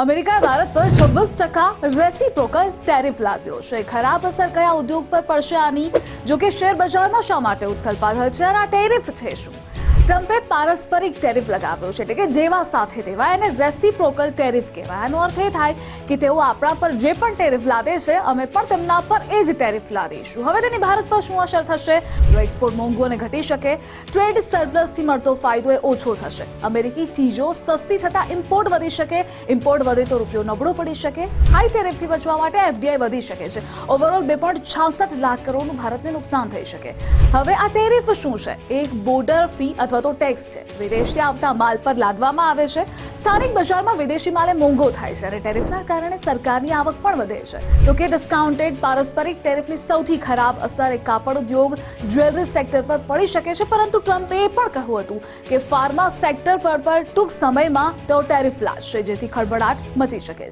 અમેરિકાએ ભારત પર 26% reciprocal tariff લાદ્યો છે। ખરાબ અસર કયા ઉદ્યોગ પર પડશે આની? જો કે શેર બજારમાં શા માટે ઉથલપાથલ છે અને આ ટેરિફ છે શું? ટ્રમ્પે પારસ્પરિક ટેરિફ લગાવ્યો છે, એટલે કે જેવા સાથે તેવા, એને રેસિપ્રોકલ ટેરિફ કહેવાય। આનો અર્થ એ થાય કે તેઓ આપણા પર જે પણ ટેરિફ લાદે છે, અમે પણ તેમના પર એ જ ટેરિફ લાદીશું। હવે તેની ભારત પર શું અસર થશે? જો એક્સપોર્ટ મોંઘું અને ઘટી શકે, ટ્રેડ સરપ્લસથી મળતો ફાયદો એ ઓછો થશે, અમેરિકી ચીજો સસ્તી થતા ઇમ્પોર્ટ વધી શકે, ઇમ્પોર્ટ વધે તો રૂપિયો નબળો પડી શકે, હાઈ ટેરિફથી બચવા માટે એફડીઆઈ વધી શકે છે, ઓવરઓલ 2.66 લાખ કરોડનું ભારતને નુકસાન થઈ શકે। હવે આ ટેરિફ શું છે? એક બોર્ડર ફી અથવા તો ટેક્સ છે, વિદેશથી આવતા માલ પર લાદવામાં આવે છે। સ્થાનિક બજારમાં વિદેશી માલ મોંઘો થાય છે અને ટેરિફના કારણે સરકારની આવક પણ વધે છે। તો કે ડિસ્કાઉન્ટેડ પારસ્પરિક ટેરિફની સૌથી ખરાબ અસર એ કાપડ ઉદ્યોગ, જ્વેલરી સેક્ટર પર પડી શકે છે, પરંતુ ટ્રમ્પે એ પણ કહ્યું હતું કે ફાર્મા સેક્ટર પર ટૂંક સમયમાં તેઓ ટેરિફ લાદશે, જેથી ખળભળાટ મચી શકે છે।